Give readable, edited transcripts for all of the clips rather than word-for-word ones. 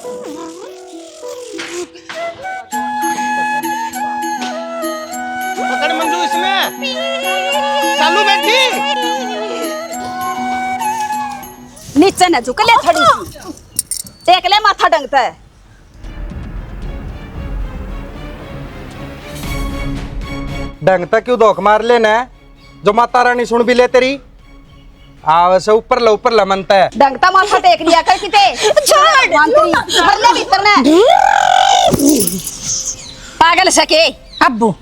पकड़ मंजू इसमें चालू बैठी। नीचे न झुक ले थोड़ी सी, देख ले माथा डंगता है। डंगता क्यों धोख मार लेना है? जो माता रानी सुन भी ले तेरी वैसे ऊपर ला मनता है। डंगता माथा टेक लिया कर किते छोड़ भीतर ने पागल सके। अब्बू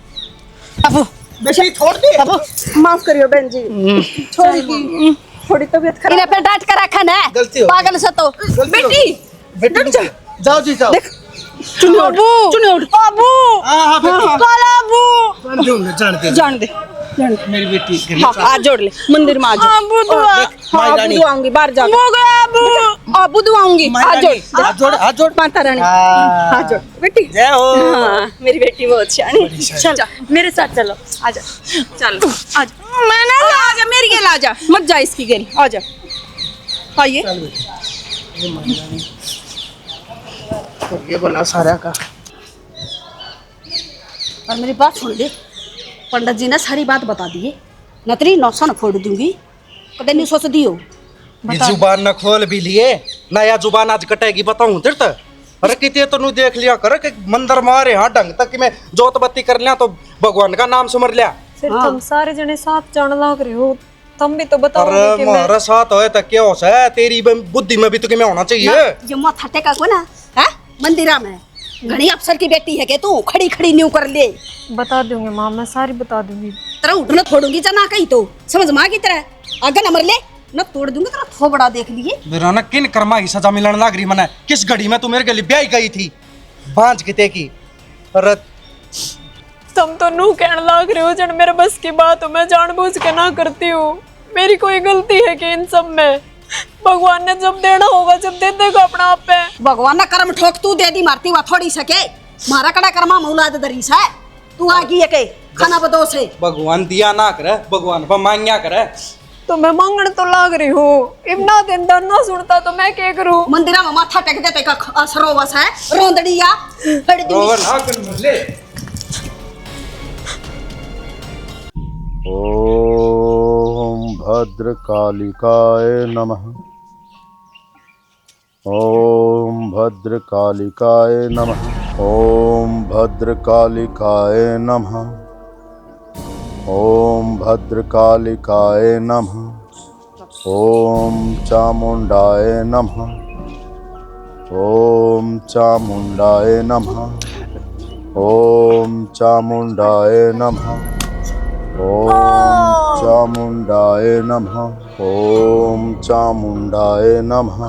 अब्बू बेटी छोड़ दे। अब्बू माफ करियो बहन जी, छोड़ दी, थोड़ी तबीयत खराब। इन्हें पे डांट कर रखा ना गलती हो पागल से तो। बेटी जाओ जी जाओ। अब्बू अब्बू हाँ बेटी काला अब्बू मंजू ने जान दे मेरी बेटी के लिए। हाँ आज जोड़ ले मंदिर में आज अब्बू दुआ, हाँ अब्बू दुआऊंगी बाहर जाकर। हो गया अब्बू अब्बू दुआऊंगी आज जोड़ हाथ जोड़ माता रानी हाँ। आज जोड़ बेटी। जय हो। हाँ मेरी बेटी बहुत शानी। चल मेरे साथ चलो आजा चलो आजा मैंने आजा मेरी गेल आजा मत जा इसकी गेल आजा आइए। ये बना सारा का। और मेरी बात सुन ले, पंडित जी ने सारी बात बता दी है, नतरी नौसन फोड़ दूंगी कदे नहीं सोच दियो। ये जुबान न खोल भी लिए नया जुबान आज कटेगी बताऊं तेरे तो। अरे कितने तो नू देख लिया कर कि मंदिर मारे हाँ ढंग तक कि मैं जोत बत्ती कर लिया तो भगवान का नाम सुमर लिया। फिर तुम सारे जने साथ जाने लग रहे हो, तुम भी तो बताओ अरे कि मैं मारा साथ होए तक क्या हो सा तेरी बुद्धि में भी तो कि मैं होना चाहिए। ये माथा टेका को ना है मंदिरा में घनी अफसर की बेटी है के तू खड़ी खड़ी न्यू कर ले। बता दूंगी माँ, मैं सारी बता दूंगी। तेरा उठना छोड़ूंगी जना कहीं तो समझ माँ की तरह आगे न मर ले न तोड़ दूंगी तेरा थोबड़ा देख लिए। मेरा ना किन कर्मा की सजा मिलने लग रही मने किस घड़ी में तू मेरे के लिए ब्याह गई थी बांझ किते की। अरे तुम तो नू कहने लग रहे हो जन मेरे बस की बात हो, मैं जानबूझ के ना करती हूँ। मेरी कोई गलती है कि इन सब में? भगवान ने जब देना होगा जब दे देगा अपना आप पे। भगवान ना कर्म ठोक तू दे दी मारती हुआ थोड़ी सके मारा कड़ा कर्मा मौलाद दरीस है तू आगी है के खाना बदो से। भगवान दिया ना करे भगवान पर मांगिया करे। तो मैं मांगने तो लाग रही हूँ, इतना दिन दर ना सुनता तो मैं क्या करूँ? मंदिरा में माथा टेक देते का असरो बस है रोंदड़िया फड़ दी। रोवन हाँ कर मरले। ओम भद्रकालिकाय नमः। ओम भद्रकालिकाय नमः। ओम भद्रकालिकाय नमः। ओम भद्रकालिकाय नमः। ओम चामुंडाय नमः। ओम चामुंडाय नमः। ओम चामुंडाय नमः। ओम चामुंडाय नमः। ओम चामुंडाय नमः।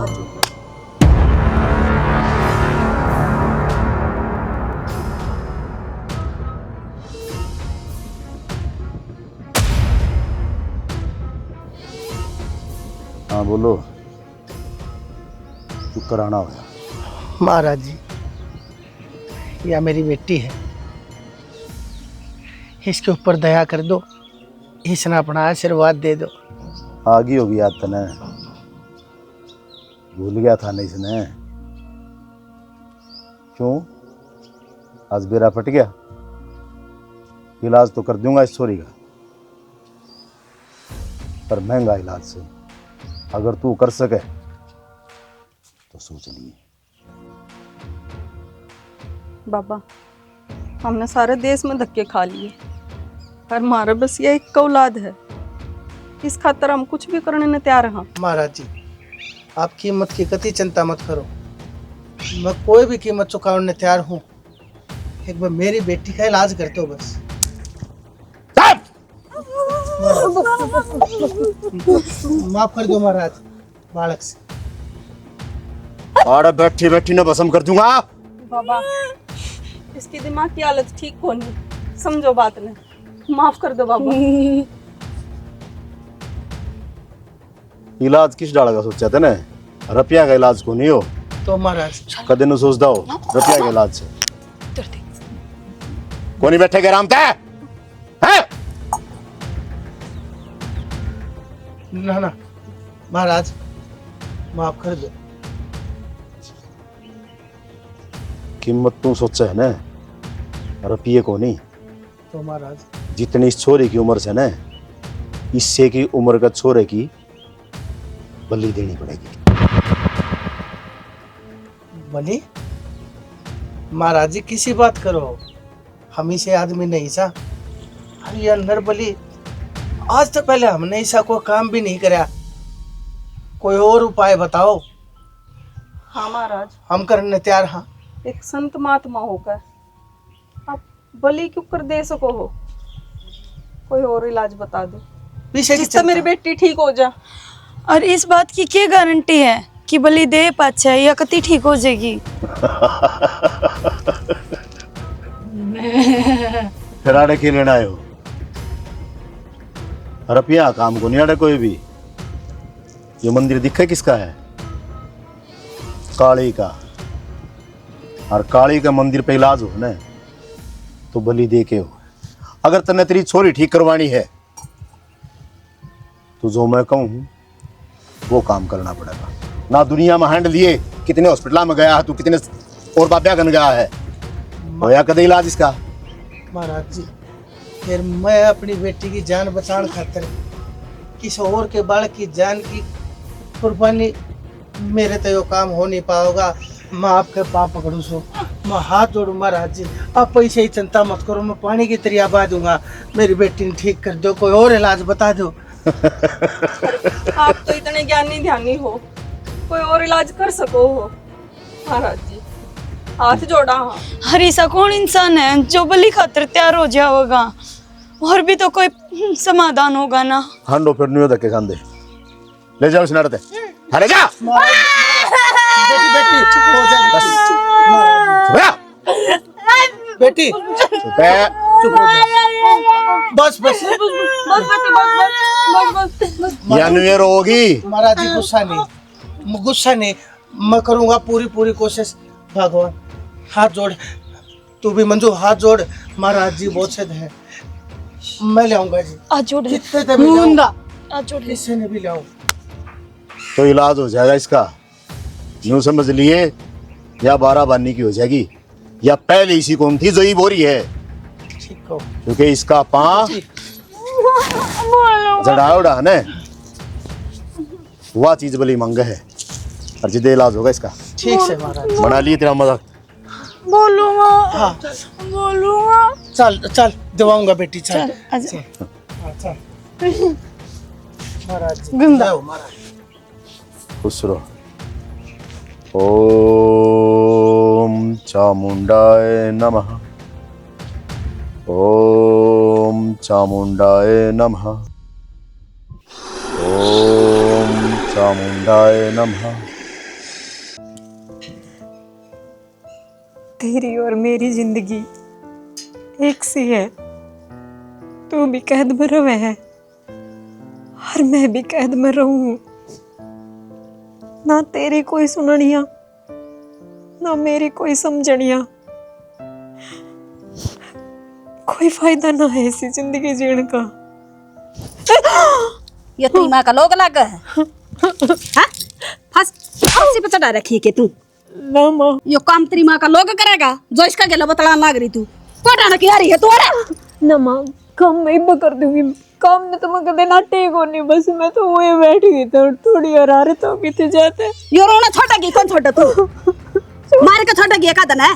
हाँ बोलो, तू कराना होगा। महाराज जी यह मेरी बेटी है, इसके ऊपर दया कर दो, इसने अपना आशीर्वाद दे दो। आगी होगी याद तने, भूल गया था नहीं इसने। क्यों आज बेरा फट गया? इलाज तो कर दूंगा इस छोरी का, पर महंगा इलाज से। अगर तू कर सके तो सोच लिए। बाबा हमने सारे देश में धक्के खा लिए पर हमारा बस ये एक औलाद है, इस खातर हम कुछ भी करने न तैयार हैं। महाराज जी आप कीमत की कति चिंता मत करो, मैं कोई भी कीमत चुकाने तैयार हूँ। एक बार मेरी बेटी का इलाज कर दो बस। माफ कर दो महाराज, बालक से। और बैठी बैठी न भस्म कर दूंगा। बाबा इसकी दिमाग की हालत ठीक होनी, समझो बात ने, माफ कर दो बाबा। इलाज किस डाल का सोचा था ना? रुपया का इलाज को नहीं हो तो महाराज कदे न सोचता हो रुपया के इलाज से। कोनी बैठे आराम थे हैं? ना ना महाराज माफ कर दो। कीमत तू सोचा है ना, रुपये को नहीं। तो महाराज जितनी इस छोरे की उम्र से ना, इससे की उम्र का छोरे की बलि देनी पड़ेगी। बलि? महाराज जी किसी बात करो, हम ही से आदमी नहीं सा। अरे ये नरबली, आज तो पहले हमने ऐसा कोई काम भी नहीं करा। कोई और उपाय बताओ। हाँ महाराज, हम करने तैयार। हाँ, एक संत महात्मा होकर आप बलि क्यों कर दे सको हो? कोई और इलाज बता दो विषय की जिससे मेरी चिंता। बेटी ठीक हो जा। और इस बात की क्या गारंटी है कि बलि दे पाछे या कति ठीक हो जाएगी? फिर आड़े के लेना आयो, रुपया काम को नहीं आड़े कोई भी। ये मंदिर दिखे किसका है? काली का। और काली का मंदिर पे इलाज हो ना, तो बलि दे के हो। अगर तने तेरी छोरी ठीक करवानी है तो जो मैं कहूँ वो काम करना पड़ेगा। ना दुनिया में हैंड लिए कितने हॉस्पिटल में गया है तू, कितने और बाब्या गन गया है, होया कदे इलाज इसका? महाराज जी, फिर मैं अपनी बेटी की जान बचाने खातिर किसी और के बालक की जान की कुर्बानी, मेरे तो यो काम हो नहीं पाएगा। मैं आपके पाप पकड़ू सो, मैं हाथ जोड़ू महाराज जी। आप पैसे ही चिंता मत करो, मैं पानी की तरिया बहा दूंगा। मेरी बेटी ने ठीक कर दो, कोई और इलाज बता दो। आप तो इतने ज्ञानी ध्यानी हो, कोई और इलाज कर सको हो महाराज जी? हाथ जोड़ा। हाँ, हर ऐसा कौन इंसान है जो बलि खातिर तैयार हो जाएगा? और भी तो कोई समाधान होगा ना। हांडो फिर नहीं धक्के खान दे, ले जाओ इस नारते। अरे जा बेटी बेटी हो जाएगी। बेटी चुप है। चुप हो जा। बस बस या न्यू ईयर होगी। महाराज जी गुस्सा नहीं, मैं करूंगा पूरी कोशिश। भगवान हाथ जोड़, तू भी मंजू हाथ जोड़। महाराज जी बहुत सिद्ध है, मैं ले आऊंगा जी। आज जोड़ कितने तक भी लाऊं, आज जोड़ किसी ने भी ले आऊं। तो इलाज हो जाएगा इसका, यूं समझ लिए। या 12 बानी की हो जाएगी, या पहले इसी कौन थी जो ही बोरी है, ठीक हो क्योंकि इसका पां ठीक। जड़ा उड़ा ने वह चीज बली मंग है, और जिदे इलाज होगा इसका। ठीक से महाराज जी। बना लिए तेरा मजाक। बोलूंगा, हाँ बोलूंगा। चल चल दिवाऊंगा बेटी, चल चल, आजा। चल। हाँ, चल। महाराज जी गंगा। जय हो महाराज। खुश रहो। ओम चामुंडाय नमः। ओम चामुंडाय नमः। ओम चामुंडाय नमः। तेरी और मेरी जिंदगी एक सी है। तू भी कैद में रहे है और मैं भी कैद में रहूं। ना तेरी कोई सुननिया, ना मेरी कोई समझनिया। कोई फायदा ना है ऐसी जिंदगी जीने का। ये तेरी माँ का लोग लगा है। हाँ? फांसी पे चढ़ा रखी है कि तू? ना माँ, यो काम तेरी माँ का लोग करेगा जो इसका गेला बतला लाग रही तू? कोटाना की आ रही है तू? अरे ना माँ, काम मैं ही कर दूंगी। काम ने तो मैं कदे ना टेक होनी, बस मैं तो वही बैठ गई तो थोड़ी हरारत हो गई थी जाते। यो रोना छोटा की कौन छोटा तू? मार के छोटा की का दन है?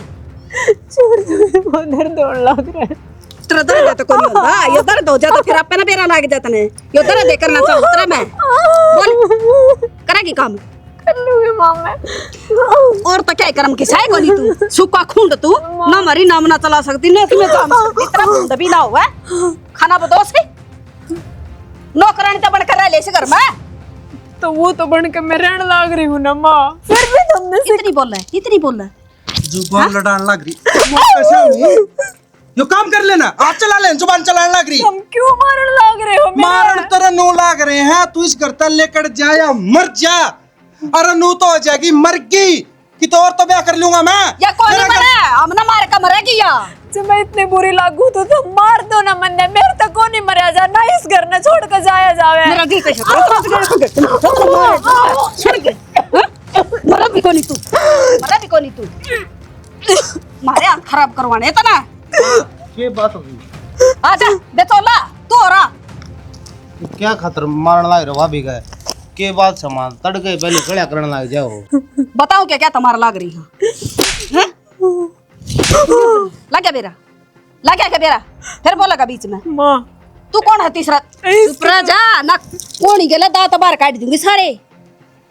छोड़ दो, बहुत दर्द होने लग रहा है। तेरा दर्द है तो कोई नहीं होता। यो दर्द हो जाता फिर अपना बेरा लाग जाता ने। यो दर्द देख करना चाहूँ तेरा मैं। बोल करेगी काम? कर लूंगी माँ मैं। और तो क्या करम की साय कोनी तू? सुक्का खूंड तू ना मरी नाम ना चला सकती ना तुम्हें काम सकती। तेरा खूंड भी ना हुआ खाना बदोस है नौकरानी तो बनकर रह ले इस घर में। तो वो तो बन के मैं रहने लग रही हूँ ना माँ। फिर भी तुमने इतनी बोल रहा है, इतनी बोल रहा है। जुबान लड़ाने लग रही। कैसे हुई? यो काम कर लेना, हाथ चला ले, जुबान चलाने लग रही। तुम क्यों मारने लग रहे हो? मारन तेरा नो लाग रहे हैं, तू इस घर तक लेकर जा या मर जा। अरे नू तो हो जाएगी मरगी कि तो और तो ब्याह कर लूंगा मैं। या कौन मरे? हम ना मार का मरेगी या? जब मैं इतनी बुरी लागू तो तुम मार दो ना मन्ने। मेरे तक कौन नहीं मरा जा ना, इस घर ने छोड़ कर जाया जावे। मेरा दिल कैसे छोड़ के मरा भी कोनी तू, मरा भी कोनी तू। मारे हाथ खराब करवाने था ना। ये बात होगी आजा बेचौला तू हो रहा क्या खतर मारने लग रहे भाभी का के बात समान तड़के पहले खड़ा करने लग जाओ। बताओ क्या क्या तुम्हारा लाग रही है? लग गया बेरा, लग गया क्या बेरा? फिर बोलेगा बीच में माँ तू कौन है तीसरा? चुप रह जा ना, कौन ही गला दांत बाहर काट दूंगी सारे।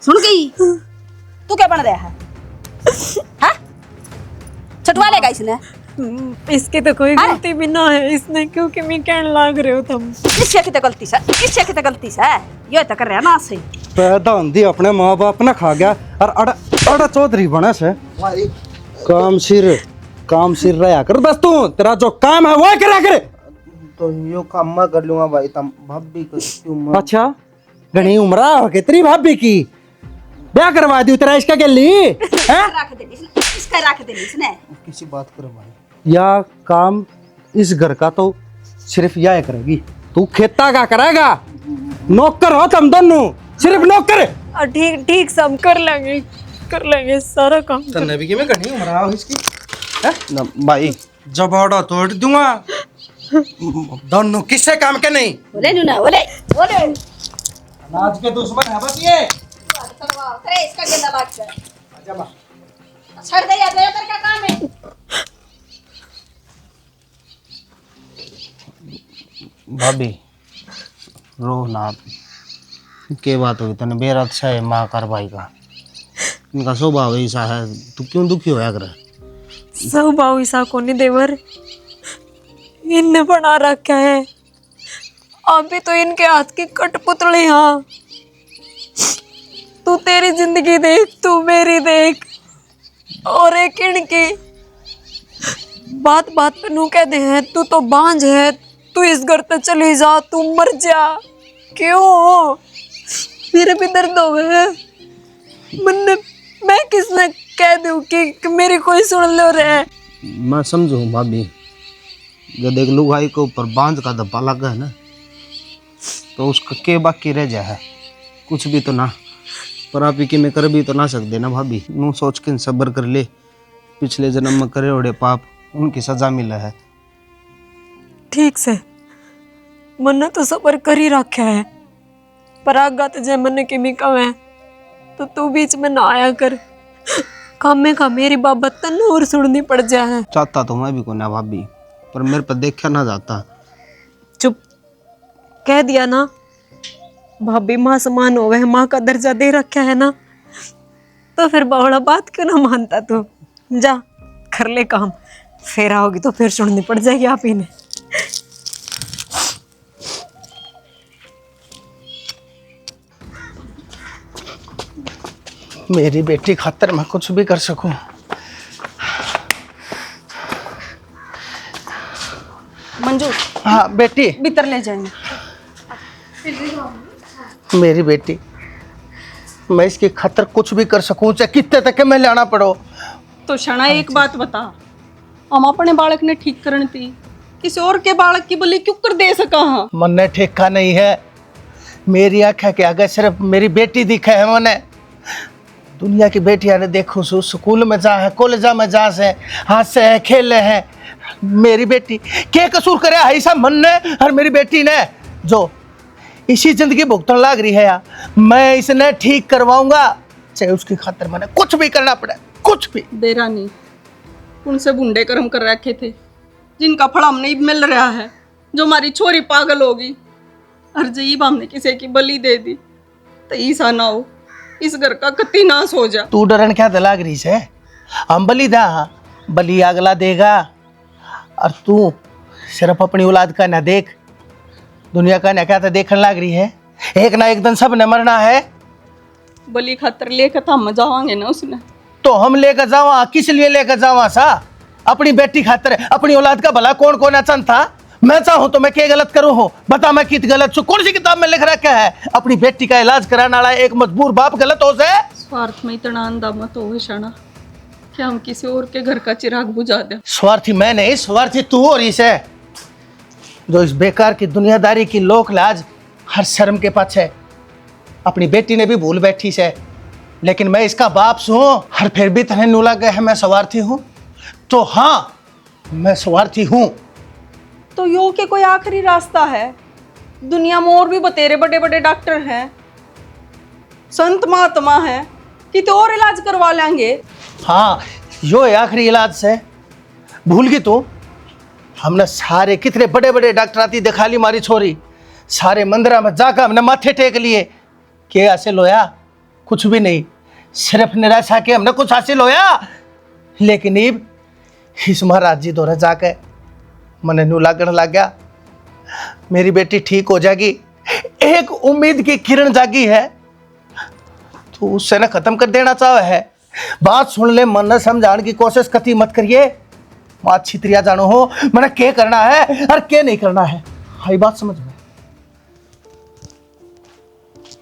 सुन गई तू क्या बन रहा है? हाँ? छटवा लेगा इसने? इसकी तो कोई गलती भी ना है इसने, क्योंकि मैं कहने लाग रहे हो तुम। इससे की तो गलती से, इससे की तो गलती से ये तो कर रहा ना से। पैदा होंदी अपने माँ बाप ने खा गया और अड़ा चौधरी बने से काम सिर रहा कर बस। तू तेरा जो काम है वो करा करे। तो यो काम मैं कर लूंगा भाई, तम भाभी को क्यों अच्छा घनी उम्र हो कितनी भाभी की ब्याह करवा दी तेरा इसका गली है? रख दे इसका, रख दे इसने। किसी बात करो भाई। या काम इस घर का तो सिर्फ यह करेगी, तू खेता का करेगा। नौकर हो तुम दोनों, सिर्फ नौकर। ठीक ठीक सब कर लेंगे सारा काम। तन्ने भी में घनी उम्र हो इसकी ना भाई जबाड़ा तोड़ दूंगा दोनों। किससे काम के नहीं बोले ना, बोले बोले आज के दुश्मन है बस ये। अरे इसका गेंदा लाग गया। छड़ दे या दे कर क्या काम है? भाभी रो ना, के बात होगी तने बेरा अच्छा है माँ कर भाई का, इनका स्वभाव ऐसा है, तू क्यों दुखी होया कर? स्वभाव ऐसा कोनी देवर, इनने बना रखा है। अभी तो इनके हाथ की कठपुतली। हाँ तू तेरी जिंदगी देख, तू मेरी देख, और एक इनकी बात बात पे नू कहते हैं तू तो बांझ है, तू इस घर पे चली जा, तू मर जा। क्यों? मेरे भी दर्द हो गए। मैं किसने कह दूं कि मेरी कोई सुन लो रहे। मैं समझू भाभी, जब एक लुगाई के ऊपर बांझ का धब्बा लगा है ना, तो उसका के बाकी रह जाए कुछ भी तो ना। पर आप ही के में कर भी तो ना सकते ना भाभी। नू सोच के सब्र कर ले, पिछले जन्म में करे ओढ़े पाप उनकी सजा मिला है। ठीक से मन तो सबर कर ही रखा है, पर आगा तुझे मन की मी कवे तो तू बीच में ना आया कर। कामे का मेरी बाबत तन और सुननी पड़ जाए। चाहता तो मैं भी को ना भाभी, पर मेरे पर देखा ना जाता। चुप, कह दिया ना, भाभी माँ समान हो गए, माँ का दर्जा दे रखा है ना, तो फिर बावड़ा बात क्यों ना मानता तू? जा कर ले काम, फिर आओगी तो फिर सुननी पड़ जाएगी आप ही ने। मेरी बेटी खातर मैं कुछ भी कर सकूं। मंजू हाँ बेटी, भीतर ले जाएंगे। मेरी बेटी, मैं इसकी खातर कुछ भी कर सकूं, चाहे कितने तक मैं लाना पड़ो। तो शना एक बात बता, हम अपने बालक ने ठीक करनी थी, किसी और के बालक की बलि क्यों कर दे सका? हाँ मन ने ठेका नहीं है, मेरी आंखें के आगे सिर्फ मेरी बेटी दिखे है। मैंने दुनिया की बेटियां ने देखो सु स्कूल में जा है, कॉलेज में जा से हाथ से है, खेले हैं। मेरी बेटी क्या कसूर करे ऐसा मन ने और मेरी बेटी ने, जो इसी जिंदगी भुगतन लाग रही है यार। मैं इसने ठीक करवाऊंगा, चाहे उसकी खातिर मैंने कुछ भी करना पड़े, कुछ भी। देरानी उनसे बुंडे कर्म कर रखे थे, जिनका फल हमने मिल रहा है। जो हमारी छोरी पागल होगी और जब हमने किसी की बलि दे दी, तो ऐसा ना हो इस घर का कति नाश हो जा। तू डरन क्या दिलाग रही से? हम बलि दा, बलि अगला देगा, और तू सिर्फ अपनी औलाद का ना देख, दुनिया का ना क्या तो देखने लग रही है। एक ना एक दिन सब ने मरना है। बलि खातर लेकर तो हम जावांगे ना उसने। तो हम लेकर जावा, किस लिए लेकर जावा सा? अपनी बेटी खातर, अपनी औलाद का भला कौन कौन अचन था? मैं चाहूँ तो मैं क्या गलत करूँ हो? बता मैं कित गलत छू? कौन सी किताब में लिख रखा है अपनी बेटी का इलाज कराने वाला एक मजबूर बाप गलत हो जाए? स्वार्थ में इतना अंधा मत हो शाना कि हम किसी और के घर का चिराग बुझा दे। स्वार्थी मैं नहीं, स्वार्थी तू हो रही है, जो इस बेकार की दुनियादारी की लोक लाज हर शर्म के पाछे अपनी बेटी ने भी भूल बैठी से। लेकिन मैं इसका बाप हूँ, हर फिर भी तने नूला गए है मैं स्वार्थी हूँ। तो हाँ, मैं स्वार्थी हूं। तो यो के कोई आखिरी रास्ता है? दुनिया में और भी बतेरे बड़े बड़े डॉक्टर हैं, संत महात्मा हैं, कि तो और इलाज करवा लेंगे। हाँ, यो है आखिरी इलाज से। भूल गई तू? हमने सारे कितने बड़े बड़े डॉक्टर आती दिखा ली मारी छोरी, सारे मंदिरा में जाकर हमने माथे टेक लिए कि हासिल होया? कुछ भी नहीं, सिर्फ निराशा के हमने कुछ हासिल होया। लेकिन इब इस महाराज जी दौरे जाके मने नू लागण लग गया मेरी बेटी ठीक हो जाएगी, एक उम्मीद की किरण जागी है। तो उससे ना खत्म कर देना चाहे है। बात सुन ले, मन न समझाने की कोशिश कती मत करिए। माँ छित्रिया जानो हो मैंने क्या करना है और क्या नहीं करना है, हाई बात समझ में।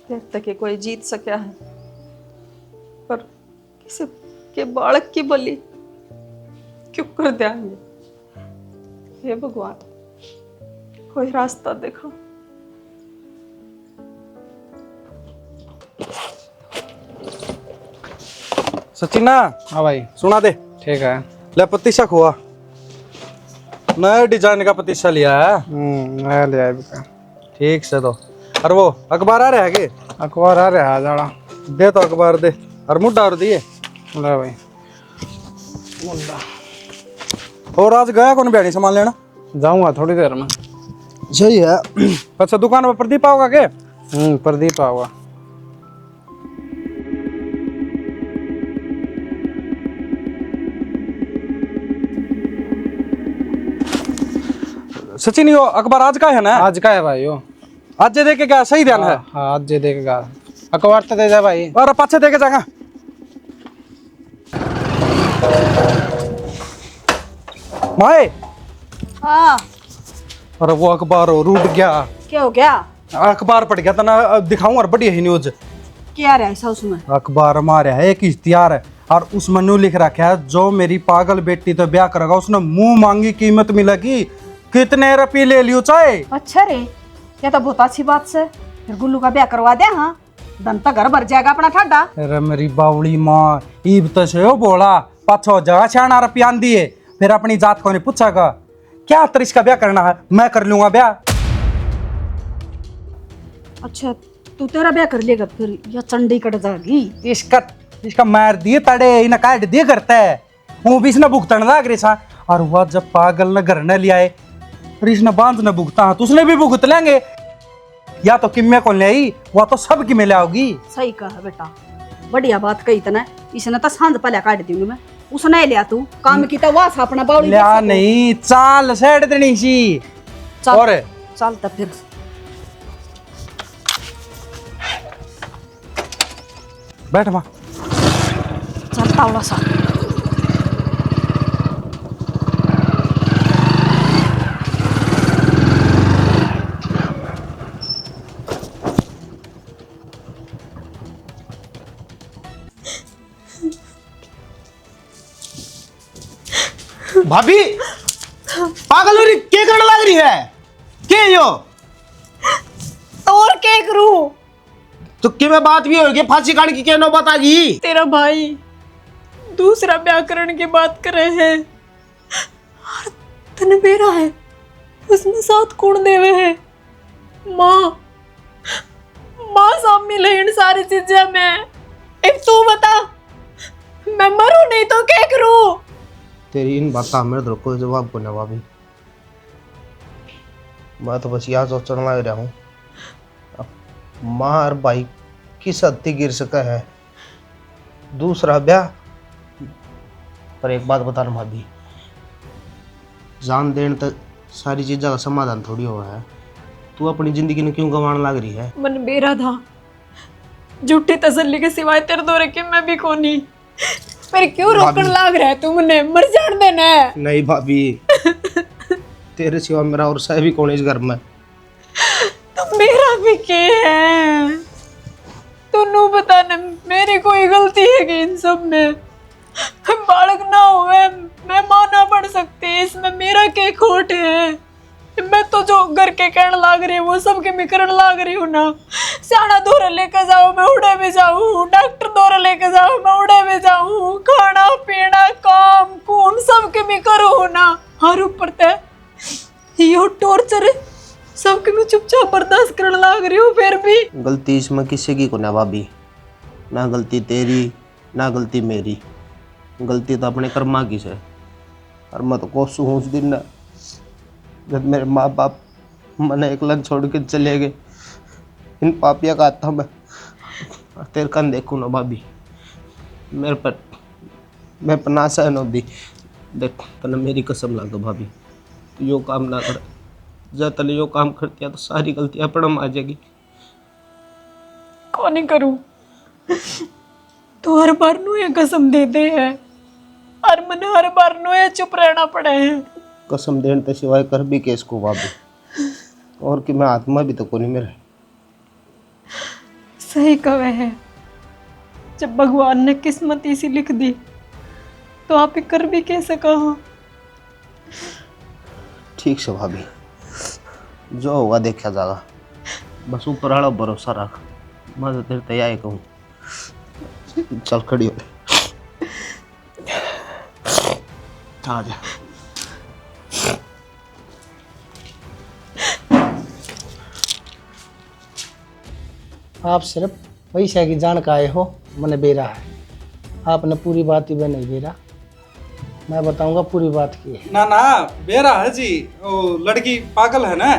फिर तक ये कोई जीत सका है, पर किसी के बालक की बलि क्यों कर देंगे? हे भगवान, कोई रास्ता देखो। सचिना, हाँ भाई, सुना दे। ठीक है। ले पतीसा खुआ, नए डिजाइन का पतीसा लिया है। नया ले आए बिका। ठीक से दो। और वो अखबार आ रहा है के? अखबार आ रहा है जाड़ा। दे तो अखबार दे। और मुड्डा और दिए। ले भाई। और आज गया कौन बयानी सामान लेना? जाऊंगा थोड़ी देर में। सही है। अच्छा, दुकान में प्रदीप आओगा के? प्रदीप आओगा। सचिन, यो अखबार आज का है ना? आज का है भाई वो। आज दे के क्या? सही ध्यान है? हाँ, आज जे देखेगा। अखबार तो दे जा भाई। और पाछे दे के जाएगा। माए, हाँ, अरे वो अखबार रूट गया। क्या हो गया? अखबार पढ़ गया था ना, दिखाऊं और बढ़िया ही न्यूज। क्या रहा ऐसा उसमें? अखबार मारे है, एक इश्तिहार है और उसमें न्यू लिख रखा है, जो मेरी पागल बेटी तो ब्याह करेगा उसने मुंह मांगी कीमत मिलेगी। कितने रुपये ले लियो चाहे? अच्छा रे, ये तो बहुत अच्छी बात से। फिर गुल्लू का ब्याह करवा दे। हाँ, धन तो घर भर जाएगा अपना ठाडा। अरे मेरी बावली माँ, ईब तो से बोला 5,000 6 रुपया दिए, फिर अपनी जात को नहीं पूछागा क्या तरीस का ब्याह करना है? मैं कर लूंगा ब्याह। अच्छा, तू तेरा ब्याह कर लेगा फिर या चंडीगढ़ जाएगी? इसका मार दिए तड़े, इन्हें काट दिए करता है। वो भी इसने भुगतन लाग रही सा। और वह जब पागल ने घर न लिया है, फिर इसने बांध न भुगता है, तो उसने भी भुगत लेंगे। या तो किम्मे को ले आई, वह तो सब की में ले आओगी। सही कहा बेटा, बढ़िया बात कही तना। इसने तो सांझ पहले काट दूंगी मैं। उसने लिया तू काम की तो वास अपना बावड़ी लिया नहीं, चाल सेड़ देनी सी। चल, और चल तो फिर बैठ माँ। चल तावड़ा सा। भाभी पागल हो रही, क्या करने लग रही है? के यो और क्या करूं? तो कि मैं बात भी होगी, फांसी काट की क्या नौबत आ गई? तेरा भाई दूसरा ब्याह करने की बात कर रहे हैं और तने बेरा है, उसमें साथ कौन देवे है? माँ सब मिले इन सारी चीजें में। एक तू बता, मैं मरूं नहीं तो क्या करूं? तेरी इन बात का मेरे तरफ कोई जवाब को नहीं भाभी। मैं तो बस यहाँ सोचने लग रहा हूँ, माँ और भाई किस हद तक गिर सका है। दूसरा ब्याह। पर एक बात बता रहा भाभी, जान देने तक सारी चीज़ों का समाधान थोड़ी हुआ है। तू अपनी जिंदगी में क्यों गंवाने लग रही है? मन बेरा था, झूठी तसल्ली के सिवाय तेरे दौरे के मैं भी कोनी। पर क्यों रोकन लाग रहा है तू? मुझे मर जान देना है। नहीं भाभी, तेरे सिवा मेरा और सह भी कौन है इस घर में? तो मेरा भी क्या है? तू नू बता न, मेरी कोई गलती है कि इन सब में? बालक ना हुए, मैं मां ना पढ़ सकती, इसमें मेरा क्या खोट है? मैं तो जो घर के कहने लाग रही हूँ वो सब के मैं करने लाग रही हूँ ना। सियाना दौरे लेकर जाऊँ मैं उड़े भी जाऊँ, डॉक्टर दौरे लेकर जाऊँ मैं उड़े भी जाऊँ, खाना पीना काम कौन सबके में करो हो ना, हर ऊपर तय यो टॉर्चर सबके में चुपचाप बर्दाश्त करने लग रही हो। फिर भी गलती इसमें किसी की को ना भाभी, ना गलती तेरी ना गलती मेरी, गलती तो अपने कर्मा की है। और मैं तो कोसू हूँ उस दिन ना जब मेरे माँ बाप मैंने एकला छोड़ के चले गए। इन पापिया का आता मैं और तेरे कन देखूँ ना भाभी, मेरे पर मैं पनासा है ना भी। देख तने मेरी कसम ला दो भाभी, तू यो काम ना कर। जब तने यो काम करती है तो सारी गलतियाँ पड़म आ जाएगी। कौन नहीं करूं, तो हर बार नु ये कसम देते हैं और मैंने हर बार नु ये चुप रहना पड़ा है। कसम देने तो सिवाय कर भी केस को भाभी, और कि मैं आत्मा भी तो कोनी मेरा। सही कहे है, जब भगवान ने किस्मत इसी लिख दी तो आप ही कर भी कैसे कहा। ठीक से भाभी, जो होगा देखा जाएगा, बस ऊपर वाला भरोसा रख। मैं तो तेरे तैयार कहूँ, चल खड़ी हो आ जा। आप सिर्फ पैसा की जान का आए हो, मैंने बेरा है। आपने पूरी बात ही नहीं बेरा, मैं बताऊंगा पूरी बात की है। ना ना बेरा है जी, वो लड़की पागल है ना,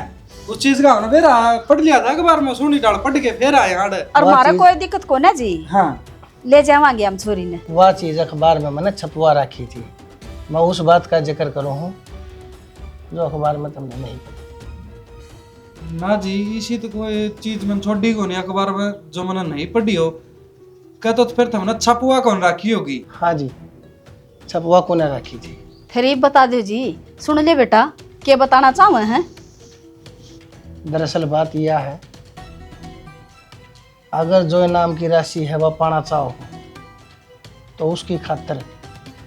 उस चीज का होना बेरा पढ़ लिया था अखबार में, सुनी डाल पढ़ के फिर आए यहाँ। और हमारा कोई दिक्कत को ना जी, हाँ ले जावांगे हम छोरी ने। वह चीज़ अखबार में मैंने छपवा रखी थी, मैं उस बात का जिक्र करूँ हूँ जो अखबार में तुमने नहीं पढ़ी। ना जी, इसी तो कोई चीज मैंने छोड़ी को नहीं अखबार में जो मैंने नहीं पढ़ी हो। कहते तो फिर तुमने छपुआ कौन रखी होगी? हाँ जी, छपवा को ने रखी थी। फिर ये बता दो जी, सुन ले बेटा, क्या बताना चाहो हैं? दरअसल बात यह है, अगर जो इनाम की राशि है वह पाना चाहो तो उसकी खातिर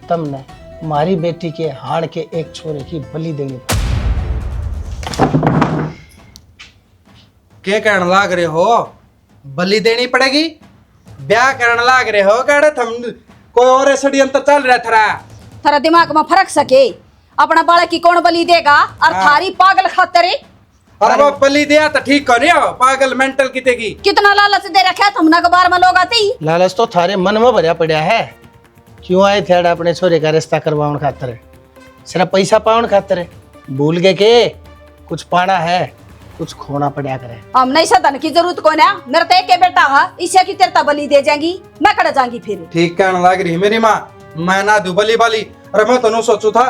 तुमने हमारी बेटी के हाड़ के एक छोरे की बलि देनी पड़ी। क्या कहने लाग रहे हो? बलि देनी पड़ेगी? ब्याह करने लाग रहे हो? कहते तुम कोई और षड्यंत्र चल रहा था। थारा दिमाग में फर्क सके, अपना बालक की कौन बलि देगा और थारी पागल खातिर अरे वो बलि दिया तो ठीक कौन हो, पागल मेंटल कितेगी। कितना लालच दे रखा है तुमने अखबार में लोग आते ही। लालच तो थारे मन में भरिया पड़ा है। क्यों आए थे अपने छोरे का रिश्ता करवाने खातिर? सिर्फ पैसा पाने खातिर? भूल गए के कुछ पाना है, कुछ खोना पड़ा करे। हम नहीं सदन की जरूरत को ना, मेरा तो एक बेटा है, इसे की तेरता बलि दे जाएंगी, मैं कड़ जाऊंगी फिर। ठीक कहने लग रही मेरी माँ, मैं ना दू बलि बलि। अरे मैं तो सोचू था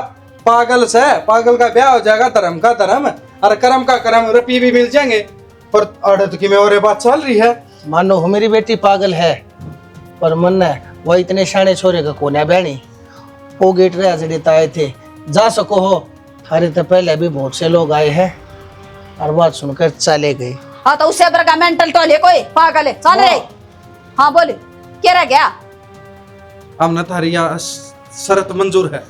पागल से पागल का ब्याह हो जाएगा, धर्म का धर्म और कर्म का कर्म, रुपये भी मिल जाएंगे। पर अड़त की में और बात चल रही है। मानो हो मेरी बेटी पागल है, पर मन है वो इतने शाणे छोरे का कोना बहनी वो गेट रहे जड़ित आए थे। जा सको हो, थारे तो पहले भी बहुत से लोग आए हैं और बात सुनकर चले गए। हाँ तो उससे बरका मेंटल टोल है, कोई पागल है, चल रे। हाँ बोले, क्या रह गया? हमने थारी शरत मंजूर है।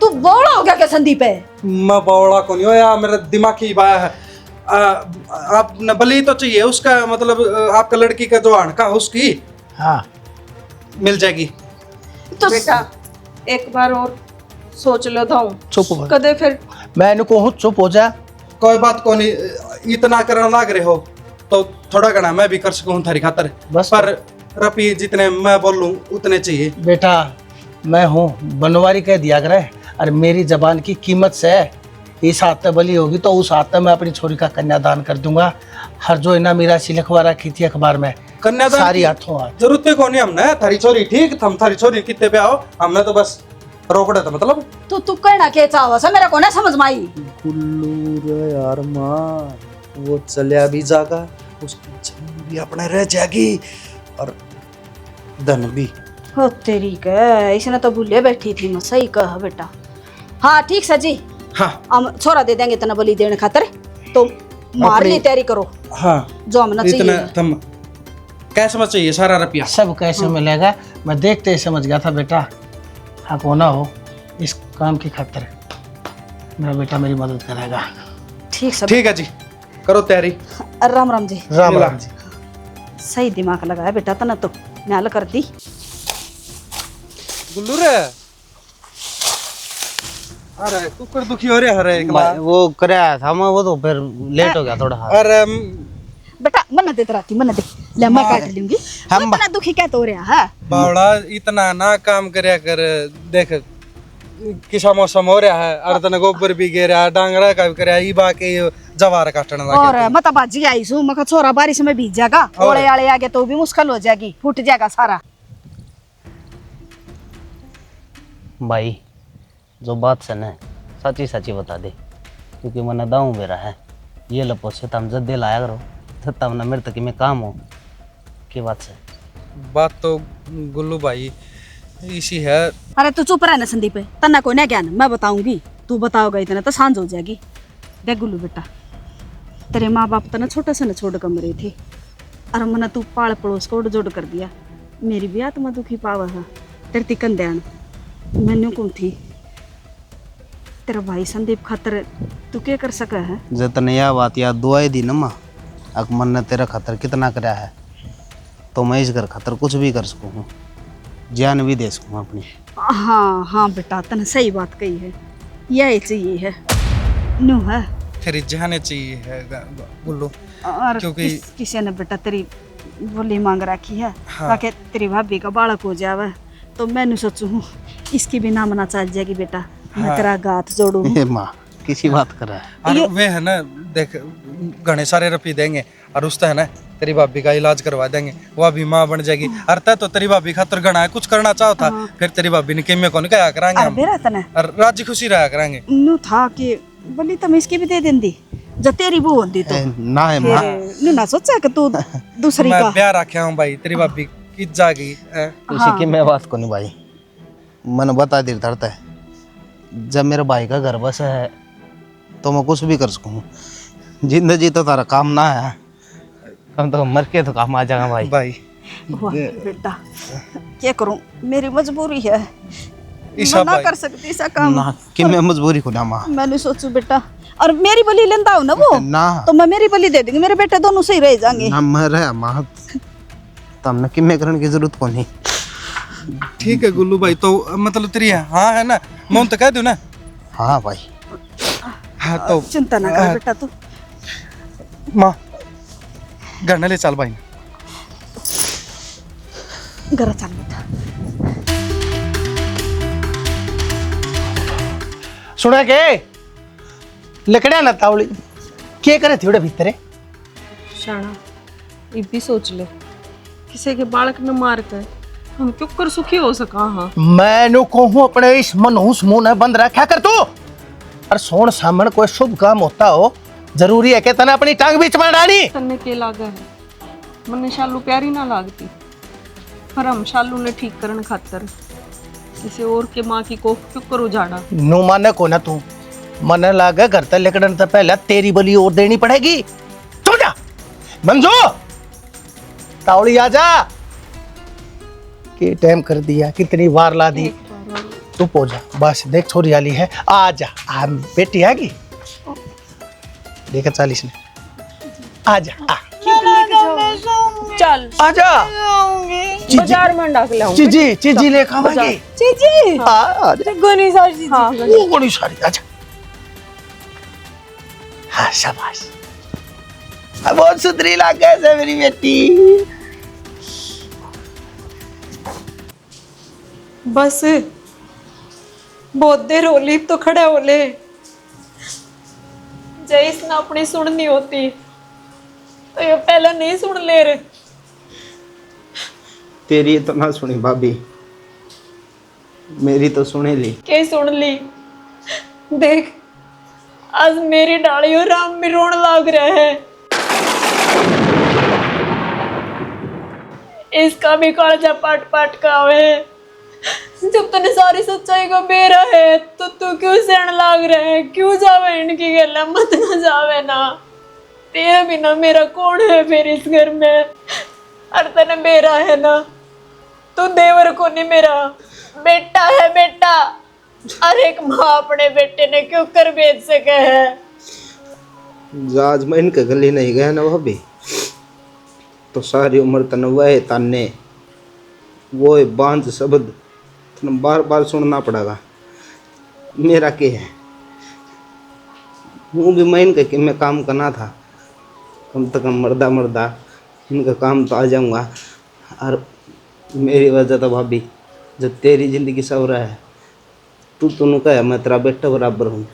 तू बोला हो गया क्या संदीप है? मैं बौड़ा को नहीं हो या मेरा दिमाग ही बाया है। आपने बलि तो चाहिए उसका, मतलब आपका लड़की का जो हड़का उसकी हाँ मिल जाएगी। तो बेटा एक बार और सोच लो था चुप हो। कदे फिर मैं इनको हूँ चुप हो जा। कोई बात को नहीं, इतना करने लग रहे हो तो थोड़ा घना मैं भी कर सकूं थारी खातर। बस पर रपी जितने मैं बोल लूं उतने चाहिए। बेटा मैं हूँ बनवारी कह दिया करे, और मेरी जबान की कीमत से इस हाथ में बलि होगी तो उस हाथ में मैं अपनी छोरी का कन्यादान कर दूंगा। हर जो इना मेरा लिखवा रखी थी अखबार में, कन्यादान सारी हाथों हाथ। जरूरत को नहीं हमने थारी छोरी, ठीक हम थारी छोरी कितने पे आओ, हमने तो बस रोकड़े तो मतलब। तू कहना के चाहो सा, मेरा को ना समझ में आई। गुल्लू रे यार माँ, वो चलिया भी जागा, उसकी जमीन भी अपने रह जाएगी और धन भी। हो तेरी के, इसने तो भूले बैठी थी। मैं सही कहा बेटा। हाँ ठीक सर जी, हाँ हम छोरा दे देंगे तना बलि देने खातिर, तो मार ली तैयारी करो। हाँ जो हमने इतना चाहिए तुम कैसे समझ चाहिए सारा रुपया? सब कैसे मिलेगा मैं देखते ही समझ गया था बेटा। हाँ को ना हो इस काम की खातिर मेरा बेटा मेरी मदद करेगा। ठीक सब। ठीक है जी, करो तैयारी। राम राम जी। राम राम जी। सही दिमाग लगाया बेटा तना, तो मैं हल कर दी। गुल्लू रे अरे कुकर दुखी हो रहा है एक भाई, वो कराया था मैं, वो तो फिर लेट हो गया थोड़ा। अरे बेटा मन दे तराती मन दे ले मैं काट लूंगी। हम इतना दुखी क्या तो रहा है? बावड़ा इतना ना काम करया कर। देख किसा मौसम हो रहा है, और तने गोबर भी गिरा, डांगरा का भी करया, ई बाके जवार काटने लगे। और मत बाजी आई सू मका छोरा बारिश में भीग जाएगा, ओले आले आगे तो भी मुश्किल हो जाएगी, फूट जाएगा सारा। भाई जो बात से ना सच्ची सच्ची बता दे, क्योंकि मैंने दाऊ मेरा है ये लपो से तम जद्दे लाया करो तो तब ना मेरे तक में काम हो की बात से। बात तो गुल्लू भाई इसी है। अरे तू चुप रह ना संदीप, तना कोई ना ज्ञान मैं बताऊंगी, तू बताओगा इतना तो सांझ हो जाएगी। देख गुल्लू बेटा, तेरे माँ बाप तो ना छोटा सा न छोड़ कमरे थे, और मना तू पाल पड़ोस को उड़ जोड़ कर दिया। मेरी भी आत्मा दुखी पावा है तेरे तिकन ध्यान मैनू कौन थी। तेरा भाई संदीप खातर तू क्या कर सका है? जतन यह बात याद दुआई दी ना माँ, अकमन ने तेरा खतर कितना कराया है, तो मैं इस घर खतर कुछ भी कर सकूँ हूँ, जान भी दे सकूँ अपनी। हाँ हाँ बेटा तने सही बात कही है, यही चाहिए है नू है तेरी जाने चाहिए है गुल्लू, और क्योंकि किसी ने बेटा तेरी बोली मांग रखी है हाँ। ताकि तेरी भाभी का बालक हो जावे, तो मैंने सोचू हूँ इसकी भी नाम ना चल जाएगी बेटा, मैं तेरा गात जोड़ू। ए माँ किसी बात कर रहा है। और वे है ना देख घने सारे रुपये देंगे, और उसका है ना तेरी भाभी का इलाज करवा देंगे, वह भी माँ बन जाएगी। और तय तो तेरी भाभी खातर घना है कुछ करना चाहो था, फिर तेरी भाभी ने किमे को निकाया कराएंगे हम, बेरा तने और राजी खुशी रहा करेंगे। नू था कि बोली तो मैं इसकी भी दे देंदी जो तेरी वो होती तो ना है माँ, नू ना सोचा कि तू दूसरी मैं का। ब्याह रखा हूँ भाई, तेरी भाभी की जागी उसी की मैं बात को नहीं भाई, मन बता दे धरता है। जब मेरे भाई का घर बस है तो मैं कुछ भी कर सकूँ, जिंदगी तो तारा काम ना है, कम तो मर के तो काम आ जाएगा भाई। भाई वाह बेटा क्या करूं, मेरी मजबूरी है, ईशा मैं ना भाई कर सकती ऐसा काम। ना कि मैं मजबूरी को ना माँ, मैंने सोचू बेटा, और मेरी बलि लेंदा हो ना वो ना तो मैं मेरी बलि दे दूंगी, मेरे बेटे दोनों सही रह जाएंगे। ना मर है माँ, तमने कि मैं करने की जरूरत को नहीं। ठीक है गुल्लू भाई, तो मतलब तेरी हाँ है ना, मैं तो कह दूँ ना। हाँ भाई हाँ तो चिंता ना कर बेटा तू। माँ घर ले चल भाई। घर चल बेटा। सुना के लकड़िया ना तावली के करे थी उड़े भीतरे। शाना ये भी सोच ले, किसी के बालक न मार कर हम क्यों कर सुखी हो सका। हाँ मैंने कहूँ अपने इस मनहूस मुंह ने बंद रखा कर तू, और सोन सामन कोई शुभ काम होता हो जरूरी है कि तना अपनी टांग बीच में डाली। तन्ने के लागा है, मने शालू प्यारी ना लागती, पर हम शालू ने ठीक करने खातर किसी और के माँ की कोख क्यों कर उजाड़ा। नु माने को ना तू मन लागे घर तक लेकड़न से पहले तेरी बलि और देनी पड़ेगी। तू जा मंजू तावड़ी आजा, के टाइम कर दिया कितनी बार ला दी। तू पो जा बस, देख छोरी आली है, आजा आ बेटी आगी लेकर 40 ने आजा आ। चल आजा बाजार में डाक ले चीजी चीजी ले खावांगे चीजी आजा गोनी सारी चीजी। हाँ वो गोली सारी आजा। हाँ शाबाश, अब बहुत सुधरी लाग गए मेरी बेटी। बस बहुत देर होली तो खड़े होले, जैस ना अपनी सुननी होती तो ये पहले नहीं सुन ले रे। तेरी तो ना सुनी भाभी, मेरी तो सुने ली। क्या सुन ली? देख आज मेरी डाली और राम में रोन लाग रहा है, इसका भी कालजा पाट पाट का है। जब तूने सारी सच्चाई को बेरा है तो तू क्यों सहन लाग रहा है? क्यों जावे इनकी गला, मत ना जावे ना, तेरे बिना मेरा कौन है फिर इस घर में। और तने बेरा है ना, तू देवर को नहीं मेरा बेटा है बेटा। और एक माँ अपने बेटे ने क्यों कर बेच सके है। आज मैं इनके गली नहीं गया ना भाभी, तो सारी उम्र तन वह ताने वो बांझ शब्द तन बार बार सुनना पड़ेगा। मेरा के है हूँ भी मैं इनके मैं काम करना था कम से कम मर्दा मर्दा इनका काम तो आ जाऊंगा। और मेरी वजह तो भाभी जब तेरी जिंदगी सवरा है तू तो कह मैं तेरा बेटा बराबर हूँ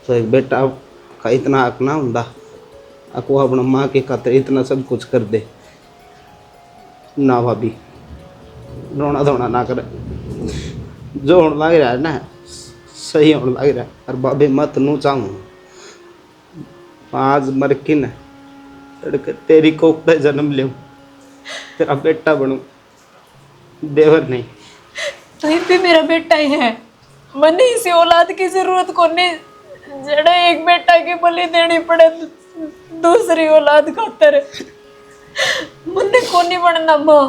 तो एक बेटा का इतना हक ना होंदा अको अपना माँ के खातिर इतना सब कुछ कर दे ना भाभी रोना धोना ना करे जो होने लग रहा है ना सही होने लग रहा है। और भाभी मत नू चाहूँ आज मर के न तेरी कोख पे जन्म ले तेरा बेटा बनूं देवर नहीं। तो ये भी मेरा बेटा ही है। मने इसी औलाद की जरूरत को नहीं जड़ा एक बेटा की बलि देनी पड़े दूसरी औलाद खातर। मने को नहीं बनना माँ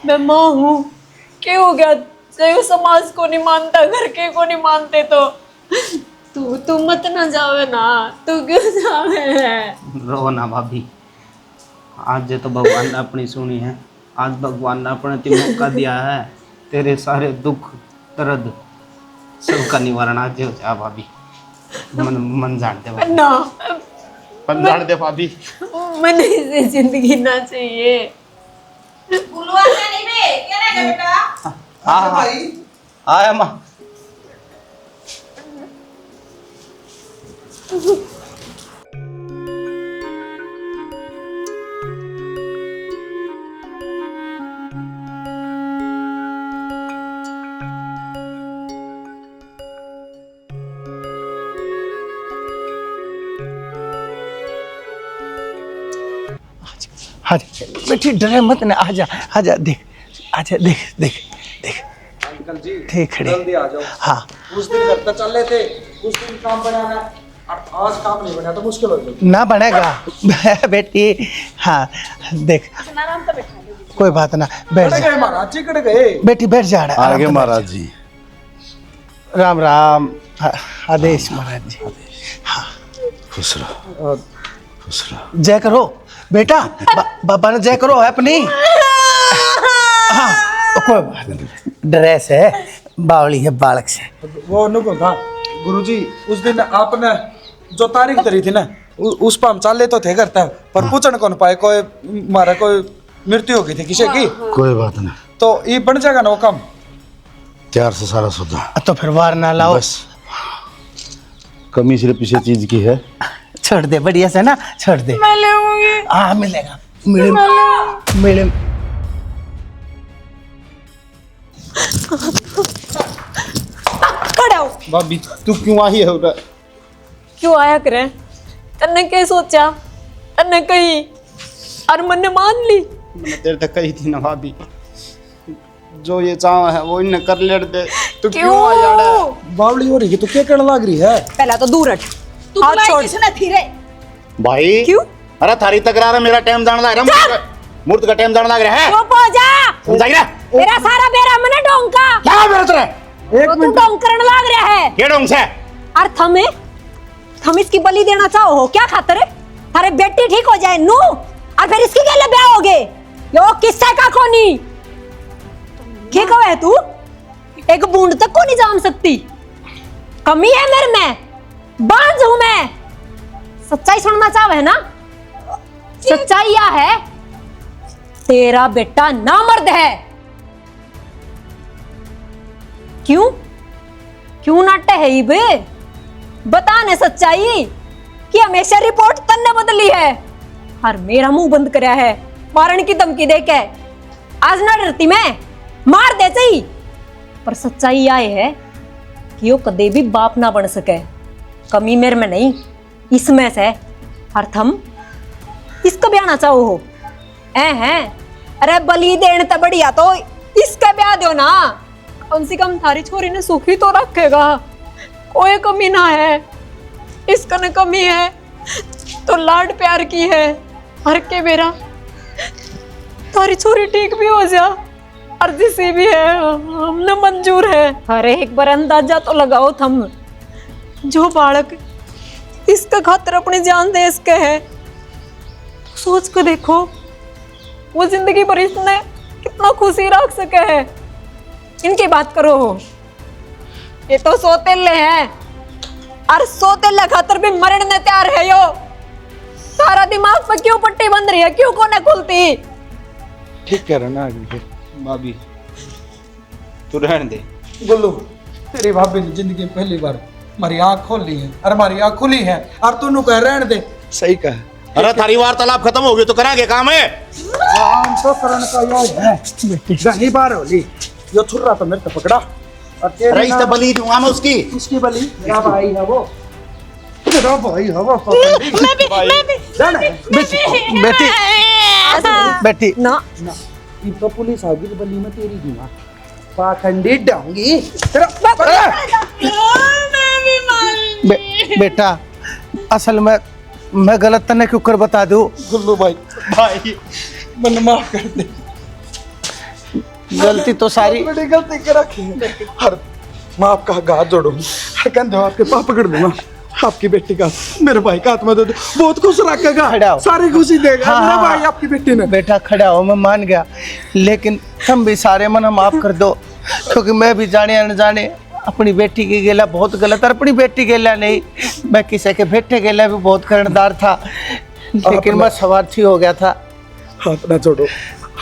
मैं माँ हूँ क्या हो गया चाहे समाज को नहीं मानता घर के को नहीं मानते तो तू मत ना जावे ना तू क्यों जावे है। रो ना भाभी आज तो भगवान ने अपनी सुनी है। आज भगवान ने अपने मौका दिया है तेरे सारे दुख दर्द सबका निवारण आज हो जा भाभी। मन जान दे भाभी। ना मन जान दे भाभी। मने इसे जिंदगी ना चाहिए। बुलवा से नहीं बे क्या रहेगा बेटा। हाँ भाई आया माँ। आजा बेटी डरे मत ना आजा आजा देख आजा देख देख देख अंकल जी देख खड़े जल्दी आ जाओ। हाँ उस दिन घर तक चल रहे थे उस दिन काम बनाना और आज काम नहीं बना तो मुश्किल हो जाएगी। ना बनेगा बेटी। हाँ देख कोई बात ना बैठ कड़े जा गए महाराज जी कड़े गए। बेटी बैठ जा रहा आगे महाराज जी। राम राम आदेश महाराज जी। हाँ खुश रहो खुश रहो। जय करो बेटा बाबा ने जय करो है अपनी। हाँ कोई बात नहीं ड्रेस है बावली है बालक से। वो नुको था गुरुजी उस दिन आपने जो तारीख धरी थी ना उस पर हम चल तो थे करता पर पूछने कौन पाए कोई मारा कोई मृत्यु हो गई थी किसी की। कोई बात नहीं तो ये बन जाएगा ना वो काम प्यार से सारा सौदा। तो फिर वार ना लाओ बस कमी सिर्फ इसी चीज की है। छोड़ दे बढ़िया से ना छोड़ दे। मैं लेऊंगी। हाँ मिलेगा मिले मिले। खड़ा हो। भाभी तू क्यों आई है उधर? क्यों आया करे तन्ने क्या सोचा तन्ने कही और मन ने मान ली। मैंने तेरे तक कही थी ना भाभी जो ये चाह है वो इन्हें कर ले दे तू क्यों आ जाड़ा है? बावली हो रही है तो क्या करने लग रही है। पहला तो दूर हट तू हाथ बुलाई छोड़। किसने थी रे भाई क्यों? अरे थारी तकरार है मेरा टाइम जान लग रहा है मूर्त का टाइम जान लग रहा है। चुप हो जा समझाई ना तेरा सारा बेरा मने डोंका क्या मेरा तेरा एक तू मिनट डोंक करने लग रहा है। ये ढंग से और थम इसकी बलि देना चाहो हो क्या खातर है? थारे बेटी ठीक हो जाए नू और फिर इसकी क्या ब्याह होगे यो किस्सा का कोनी क्या कहे तू एक बूंद तक को नहीं जान सकती। कमी है मेरे में बांझ हूं मैं। सच्चाई सुनना चाहे ना सच्चाई यह है तेरा बेटा नामर्द है। क्यों क्यों नाटे है ये बे बता ने सच्चाई कि हमेशा रिपोर्ट तन्ने बदली है और मेरा मुंह बंद करया है मारने की धमकी देके। आज ना डरती मैं मार दे चाहिए पर सच्चाई यह है कि वो कदे भी बाप ना बन सके। कमी मेरे में नहीं इसमें से और थम इसका ब्याह ना चाहो हो हैं। अरे बलि देने तो बढ़िया तो इसका ब्याह दो ना कम से कम थारी छोरी ने सुखी तो रखेगा। कोई कमी ना है इसका न कमी है तो लाड प्यार की है हर के मेरा थारी छोरी ठीक भी हो जा और जिसे भी है हमने मंजूर है। अरे एक बार अंदाजा तो लगाओ थम जो बालक इसका खातिर अपनी जान दे इसके है तो सोच कर देखो वो जिंदगी भर इसने कितना खुशी रख सके है। इनकी बात करो ये तो सोतेले हैं और सोतेले खातर भी मरने तैयार है यो। सारा दिमाग पे क्यों पट्टी बंद रही है, क्यों कोने खुलती? ठीक कह रहा ना भाभी, तू रहने दे। गुल्लू, तेरी भाभी ने जिंदगी में पहली बार हमारी आँख खोल ली है और हमारी आँख खुली है और तू कह रहने दे। सही कहा। अरे थारी वार्तालाप खत्म हो गई तो करांगे काम है। काम तो करण का यो है बेटी, नहीं बार होली यो छुर्रा तो मेरे को पकड़ा और अरे इस बली दूंगा मैं उसकी। उसकी बलि मेरा भाई है वो, मेरा भाई है वो। बेटी बेटी ना ये तो पुलिस आ गई, बलि में तेरी दूंगा, पाखंडी डाऊंगी तेरा। बेटा असल में मैं गलत तने क्यों कर बता दूं। गुल्लू भाई, भाई मन माफ कर दे, गलती तो सारी बड़ी गलती कर रखी है। हर माँ आपका हाथ जोड़ो, हर कंधे आपके पाप पकड़ दूंगा, आपकी बेटी का मेरे भाई का हाथ में दे दो, बहुत खुश रखेगा, सारी खुशी देगा। हाँ, मेरा भाई आपकी बेटी ने। बेटा खड़ा हो, मैं मान गया, लेकिन तुम भी सारे मन माफ कर दो, क्योंकि मैं भी जाने अनजाने अपनी बेटी की गेला बहुत गलत, और अपनी बेटी गेला नहीं, मैं किसी के बेटे गेला भी बहुत करनदार था, लेकिन मैं स्वार्थी हो गया था। हाथ ना जोड़ो,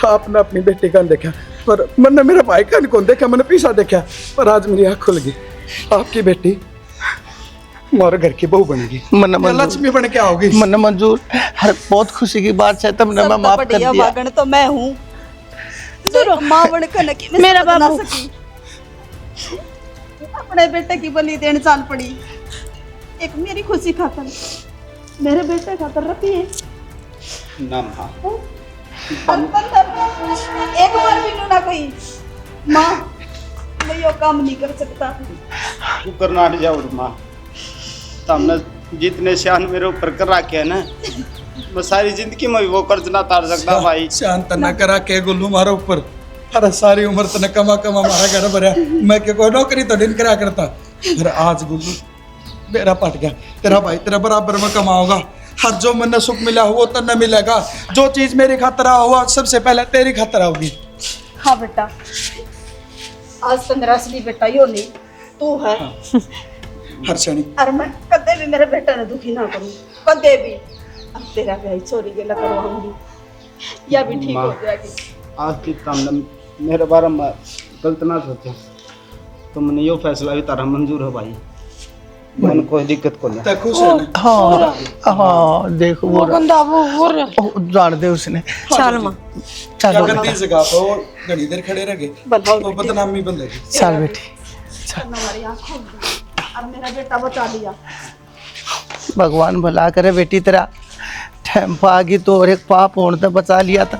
आपने अपनी बेटी का देखा पर मैंने मेरे भाई का कौन देखा, मैंने पीछा देखा, पर आज मेरी आँख खुल गई। आपकी बेटी हमारे घर की बहू बनेगी, लक्ष्मी बन के आओगी। मन मंजूर, हर बहुत खुशी की बात है, तुमने मैं माफ कर दिया। भागण तो मैं हूँ, माँ बनकर मेरा बाबू अपने बेटे की बलि देने चाल पड़ी। एक मेरी खुशी खातर, मेरे बेटे खातर रखी है ना माँ, एक बार भी ना कोई माँ मैं यो काम नहीं कर सकता। तू करना नहीं जाओ माँ, तुमने जितने शान मेरे ऊपर कर रखे है ना, मैं सारी जिंदगी में भी वो कर्ज ना तार सकता भाई। शांत न करा के गुल्लू मारो ऊपर, अरे सारी उम्र तने कमा कमा मारा घर भरा, मैं क्या कोई नौकरी तो दिन करा करता, अरे आज गुल्लू मेरा पट गया, तेरा भाई तेरा बराबर में कमाओगा, हर जो मैंने सुख मिला हो वो तन्ने मिलेगा, जो चीज मेरी खतरा हुआ सबसे पहले तेरी खतरा होगी। हाँ बेटा, आज तो मेरा असली बेटा यो नहीं तू है। हर्षणी, और मैं कदे भी मेरे बेटे ने दुखी ना करूं, कदे भी। अब तेरा ब्याह चोरी के लगा करवाऊंगी, या भी ठीक हो जाएगी। आज की तुमने मेरे बारे में गलत ना सोचा, तुमने यो फैसला भी तारा मंजूर है भाई, मन कोई दिक्कत को नहीं। खुश है ना? हाँ हाँ, देखो वो जान दे उसने। चल माँ, चलो गलती से कहा तो घड़ी देर खड़े रह गए, तो बदनामी बन गई। चल बेटी, हमारी आंखों और मेरा बेटा बचा लिया। भगवान भला करे बेटी, तेरा टाइम पा गई तो और एक पाप होने तो बचा लिया था।